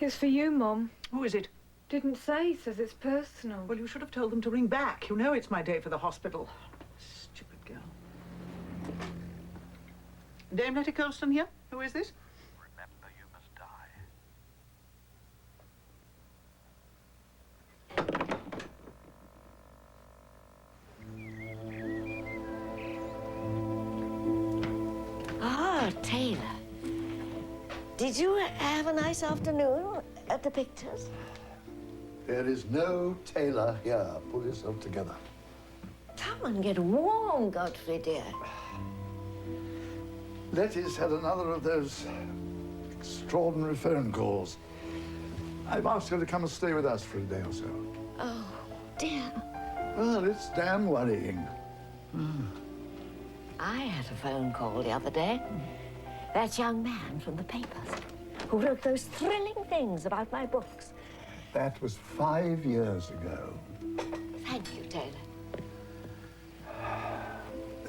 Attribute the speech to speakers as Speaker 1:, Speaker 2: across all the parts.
Speaker 1: It's for you, Mum.
Speaker 2: Who is it?
Speaker 1: Didn't say. Says it's personal.
Speaker 2: Well, you should have told them to ring back. You know it's my day for the hospital. Stupid girl. Dame Letty Colston here? Who is this?
Speaker 3: Remember, you must die.
Speaker 4: Ah, Taylor. Did you have a nice afternoon at the pictures?
Speaker 5: There is no Taylor here. Pull yourself together.
Speaker 4: Come and get warm, Godfrey, dear.
Speaker 5: Letty's had another of those extraordinary phone calls. I've asked her to come and stay with us for a day or so.
Speaker 4: Oh, dear.
Speaker 5: Well, it's damn worrying.
Speaker 4: I had a phone call the other day. That young man from the papers who wrote those thrilling things about my books.
Speaker 5: That was 5 years ago.
Speaker 4: Thank you, Taylor.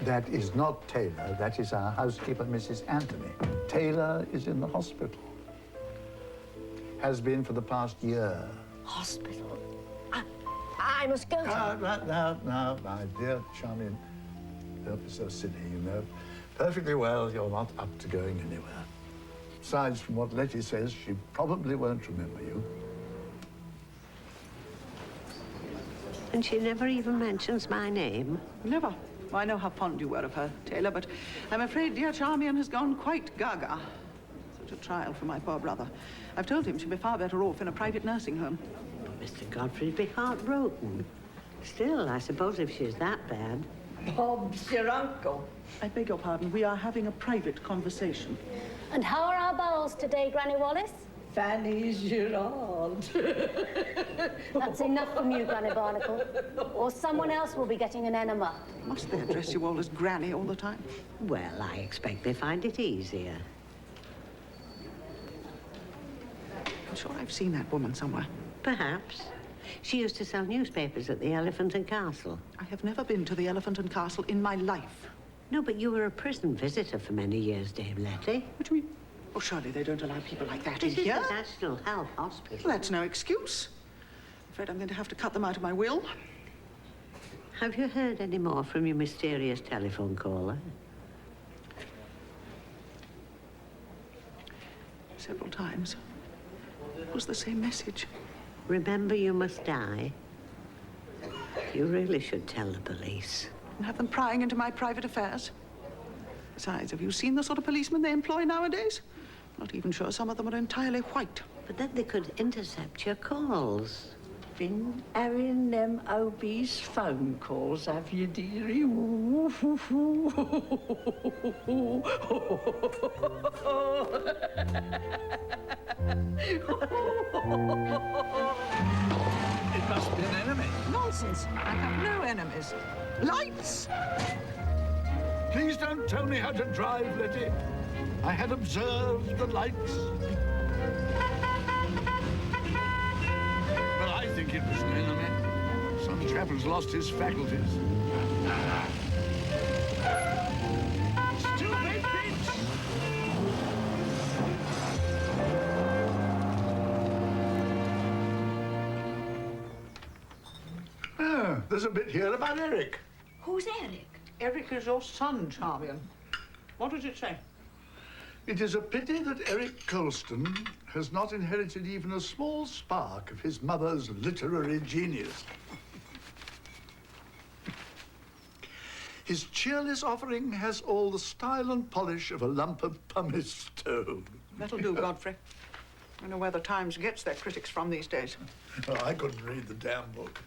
Speaker 5: That is not Taylor. That is our housekeeper, Mrs. Anthony. Taylor is in the hospital. Has been for the past year.
Speaker 4: Hospital? I must go to...
Speaker 5: Now, my dear Charmian. Don't be so silly, you know. Perfectly well, you're not up to going anywhere. Besides, from what Letty says, she probably won't remember you.
Speaker 6: And she never even mentions my name?
Speaker 2: Never. I know how fond you were of her, Taylor, but I'm afraid dear Charmian has gone quite gaga. Such a trial for my poor brother. I've told him she'll be far better off in a private nursing home.
Speaker 6: But Mr. Godfrey'd be heartbroken. Still, I suppose if she's that bad...
Speaker 7: Bob's your uncle.
Speaker 2: I beg your pardon. We are having a private conversation.
Speaker 8: And how are our bowels today, Granny Wallace?
Speaker 7: Fanny's your aunt.
Speaker 8: That's enough from you, Granny Barnacle. Or someone else will be getting an enema.
Speaker 2: Must they address you all as Granny all the time?
Speaker 6: Well, I expect they find it easier.
Speaker 2: I'm sure I've seen that woman somewhere.
Speaker 6: Perhaps. She used to sell newspapers at the Elephant and Castle.
Speaker 2: I have never been to the Elephant and Castle in my life.
Speaker 6: No, but you were a prison visitor for many years, Dame Letty.
Speaker 2: What do you mean? Oh, surely they don't allow people like that
Speaker 6: This
Speaker 2: in here.
Speaker 6: is the National Health Hospital.
Speaker 2: Well, that's no excuse. I'm afraid I'm going to have to cut them out of my will.
Speaker 6: Have you heard any more from your mysterious telephone caller?
Speaker 2: Several times. It was the same message.
Speaker 6: Remember, you must die. You really should tell the police.
Speaker 2: And have them prying into my private affairs. Besides, have you seen the sort of policemen they employ nowadays? Not even sure some of them are entirely white.
Speaker 6: But then they could intercept your calls.
Speaker 7: Been having them obese phone calls, have you, dearie?
Speaker 2: It must be an enemy. Nonsense. I have no enemies. Lights!
Speaker 5: Please don't tell me how to drive, Letty. I had observed the lights. But I think it was an enemy. Some chap has lost his faculties. Stupid bitch! Oh, there's a bit here about Eric.
Speaker 4: Who's Eric?
Speaker 2: Eric is your son, Charmian. What does it say?
Speaker 5: It is a pity that Eric Colston has not inherited even a small spark of his mother's literary genius. His cheerless offering has all the style and polish of a lump of pumice stone.
Speaker 2: That'll do, Godfrey. I know where the Times gets their critics from these days.
Speaker 5: Oh, I couldn't read the damn book.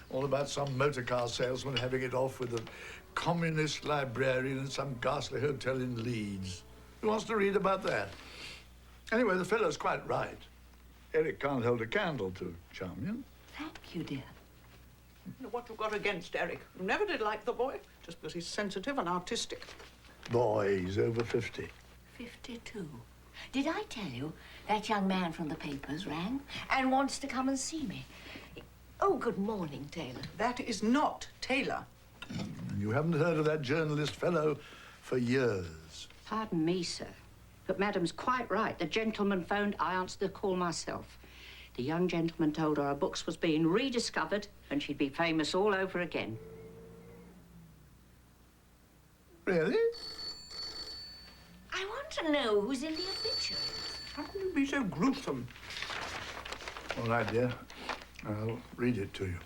Speaker 5: All about some motor car salesman having it off with a communist librarian in some ghastly hotel in Leeds. Who wants to read about that? Anyway, the fellow's quite right. Eric can't hold a candle to Charmian.
Speaker 4: Thank you, dear.
Speaker 2: You know what you've got against Eric? You never did like the boy, just because he's sensitive and artistic.
Speaker 5: Boy, he's over 50.
Speaker 4: 52. Did I tell you that young man from the papers rang and wants to come and see me? Oh, good morning, Taylor.
Speaker 2: That is not Taylor.
Speaker 5: And you haven't heard of that journalist fellow for years.
Speaker 6: Pardon me, sir,
Speaker 9: But Madam's quite right. The gentleman phoned, I answered the call myself. The young gentleman told her books was being rediscovered and she'd be famous all over again.
Speaker 5: Really?
Speaker 4: I want to know who's in the obituaries.
Speaker 2: How can you be so gruesome?
Speaker 5: All right, dear. I'll read it to you.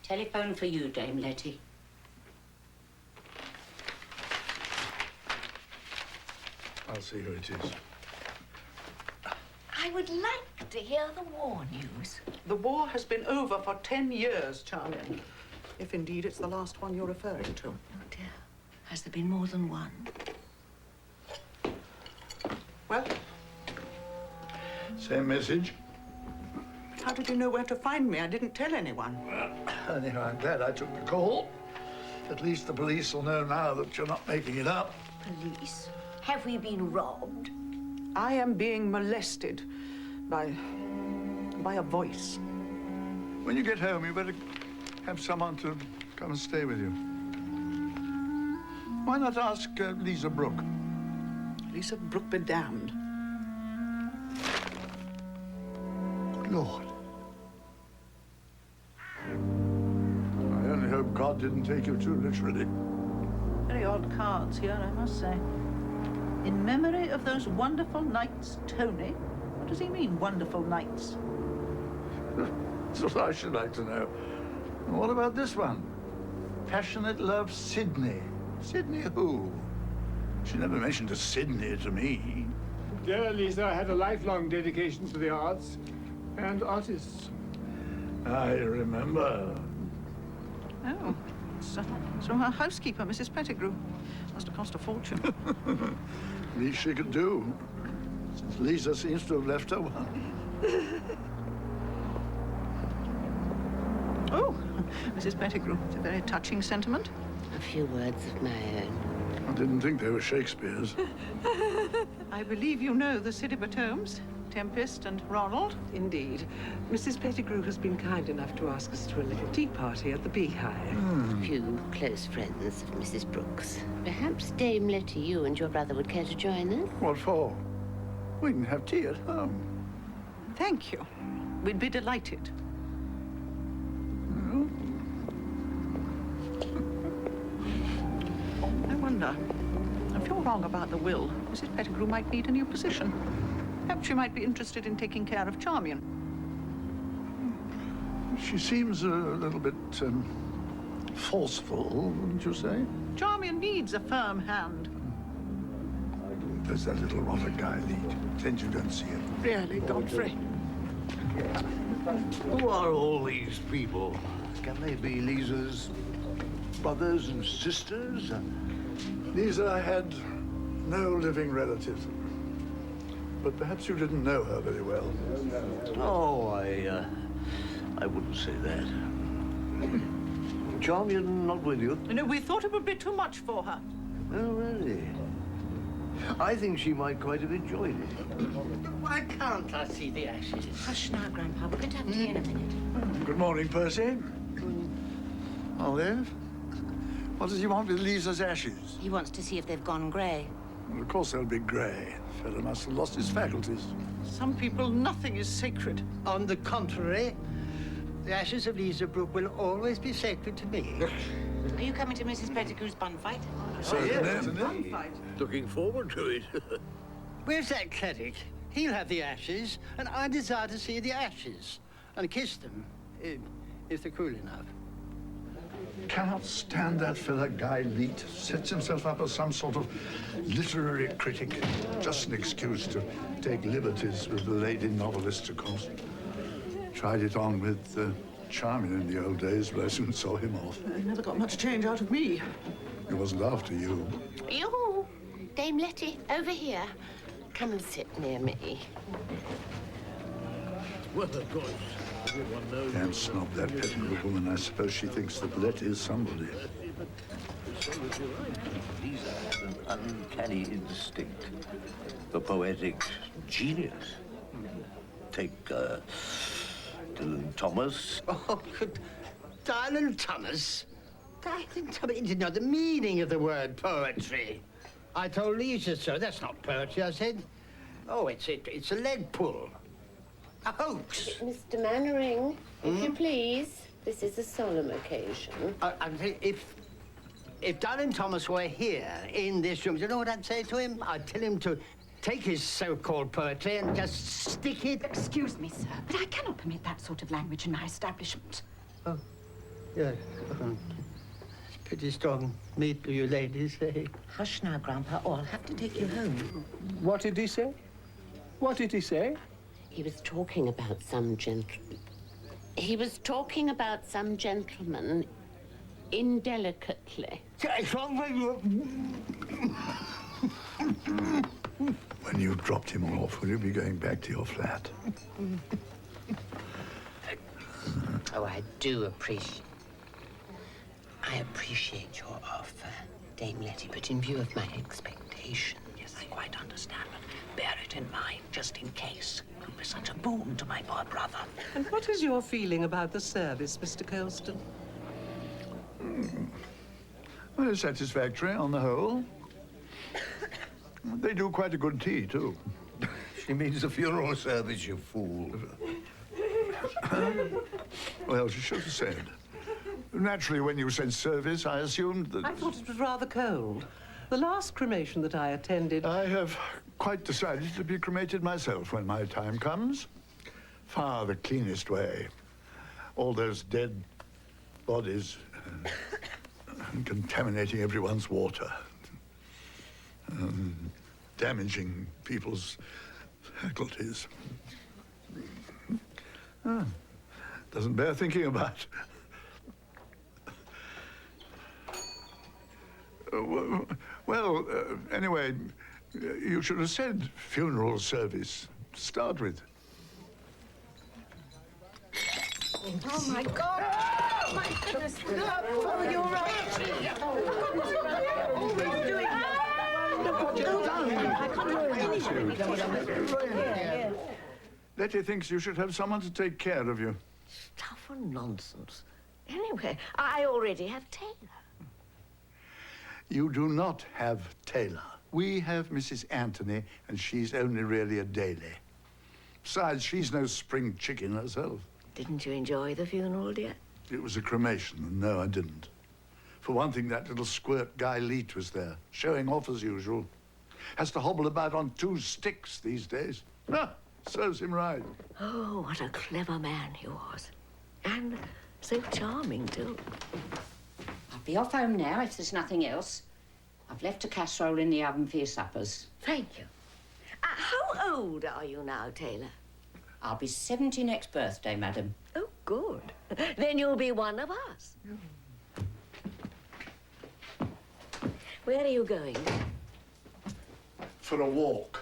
Speaker 9: Telephone for you, Dame Letty.
Speaker 5: I'll see who it is.
Speaker 4: I would like to hear the war news.
Speaker 2: The war has been over for 10 years, Charmian. If indeed it's the last one you're referring to.
Speaker 4: Oh, dear. Has there been more than one?
Speaker 2: Well,
Speaker 5: Same message.
Speaker 2: how did you know where to find me? I didn't tell anyone.
Speaker 5: Well, anyhow, I'm glad I took the call. At least the police will know now that you're not making it up.
Speaker 4: Police? Have we been robbed?
Speaker 2: I am being molested by a voice.
Speaker 5: When you get home, you better have someone to come and stay with you. Why not ask Lisa Brooke?
Speaker 2: Lisa Brooke be damned.
Speaker 5: Good Lord. I only hope God didn't take you too literally.
Speaker 2: Very odd cards here, I must say. In memory of those wonderful nights, Tony. What does he mean, wonderful nights?
Speaker 5: That's what I should like to know. And what about this one? Passionate love, Sydney. Sydney who? She never mentioned a Sydney to me.
Speaker 10: Dear Lisa had a lifelong dedication to the arts and artists.
Speaker 5: I remember.
Speaker 2: Oh, so her housekeeper, Mrs. Pettigrew. Must have cost a fortune.
Speaker 5: Least she could do, since Lisa seems to have left her one.
Speaker 2: Oh, Mrs. Pettigrew. It's a very touching sentiment.
Speaker 6: A few words of my own.
Speaker 5: I didn't think they were Shakespeare's.
Speaker 2: I believe you know the Siddibert Holmes, Tempest and Ronald.
Speaker 11: Indeed. Mrs. Pettigrew has been kind enough to ask us to a little tea party at the Beehive.
Speaker 6: A few close friends of Mrs. Brooks. Perhaps Dame Letty, you and your brother would care to join us?
Speaker 5: What for? We can have tea at home.
Speaker 2: Thank you. We'd be delighted. I wonder, if you're wrong about the will, Mrs. Pettigrew might need a new position. Perhaps she might be interested in taking care of Charmian.
Speaker 5: She seems a little bit forceful, wouldn't you say?
Speaker 2: Charmian needs a firm hand.
Speaker 5: There's that little rotter guy, Lee. Pretend you don't see him.
Speaker 2: Really, Godfrey?
Speaker 12: Who are all these people? Can they be Lisa's brothers and sisters?
Speaker 5: Lisa had no living relatives. But perhaps you didn't know her very well.
Speaker 12: Oh, I wouldn't say that. Charmian not with you?
Speaker 2: No, we thought it would be too much for her.
Speaker 12: Oh, really? I think she might quite have enjoyed it.
Speaker 9: Why can't I see the ashes?
Speaker 4: Hush now, Grandpa. We're going to have tea in a minute.
Speaker 5: Good morning, Percy. Olive? What does he want with Lisa's ashes?
Speaker 8: He wants to see if they've gone grey.
Speaker 5: Well, of course they'll be grey. The fellow must have lost his faculties.
Speaker 2: Some people, nothing is sacred.
Speaker 13: On the contrary, the ashes of Lisa Brooke will always be sacred to me.
Speaker 8: Are you coming to Mrs. Pettigrew's bun fight?
Speaker 5: Certainly.
Speaker 12: Looking forward to it.
Speaker 13: Where's that cleric? He'll have the ashes, and I desire to see the ashes and kiss them, if they're cool enough.
Speaker 5: Cannot stand that fellow Guy Leet. Sets himself up as some sort of literary critic. Just an excuse to take liberties with the lady novelists, of course. Tried it on with Charmian in the old days, but I soon saw him off.
Speaker 2: He never got much change out of me.
Speaker 5: It wasn't after you.
Speaker 8: You, Dame Letty, over here. Come and sit near me.
Speaker 12: Well, of course, everyone knows.
Speaker 5: Can't snob that Pettigrew woman. I suppose she thinks that Letty is somebody.
Speaker 12: Lisa has an uncanny instinct for poetic genius. Take Dylan Thomas.
Speaker 13: Oh, good. Dylan Thomas? Dylan Thomas didn't know the meaning of the word poetry. I told Lisa so. That's not poetry, I said. Oh, it's a leg pull. A hoax.
Speaker 6: Mr. Mannering, if you please, this is a solemn occasion.
Speaker 13: If Darling Thomas were here in this room, do you know what I'd say to him? I'd tell him to take his so-called poetry and just stick it...
Speaker 9: Excuse me, sir, but I cannot permit that sort of language in my establishment.
Speaker 13: Oh, yeah. It's pretty strong meat, you ladies say.
Speaker 4: Hush now, Grandpa, or I'll have to take you home.
Speaker 10: What did he say? What did he say?
Speaker 6: He was talking about some gentleman. He was talking about some gentleman indelicately.
Speaker 5: When you've dropped him off, will you be going back to your flat?
Speaker 14: Oh, I appreciate your offer, Dame Letty, but in view of my expectations, yes, I quite understand, but bear it in mind, just in case. It would be such a boon to my poor brother.
Speaker 11: And what is your feeling about the service, Mr. Colston?
Speaker 5: Well, satisfactory on the whole. They do quite a good tea, too.
Speaker 12: She means the funeral service, you fool.
Speaker 5: Well, she should have said. Naturally, when you said service, I assumed that...
Speaker 11: I thought it was rather cold. The last cremation that I attended...
Speaker 5: I have quite decided to be cremated myself when my time comes. Far the cleanest way. All those dead bodies contaminating everyone's water. Damaging people's faculties. Doesn't bear thinking about. Anyway, you should have said funeral service to start with.
Speaker 4: Oh, my God! Oh, my goodness! Oh, you're right.
Speaker 5: Letty thinks you should have someone to take care of you.
Speaker 4: Stuff and nonsense. Anyway, I already have Taylor.
Speaker 5: You do not have Taylor. We have Mrs. Anthony, and she's only really a daily. Besides, she's no spring chicken herself.
Speaker 4: Didn't you enjoy the funeral, dear?
Speaker 5: It was a cremation, and no, I didn't. For one thing, that little squirt Guy Leet was there, showing off as usual. Has to hobble about on 2 sticks these days. Ah, serves him right.
Speaker 4: Oh, what a clever man he was. And so charming, too.
Speaker 9: I'll be off home now if there's nothing else. I've left a casserole in the oven for your suppers.
Speaker 4: Thank you. How old are you now, Taylor?
Speaker 9: I'll be 70 next birthday, madam.
Speaker 4: Oh, good. Then you'll be one of us. Where are you going?
Speaker 5: For a walk.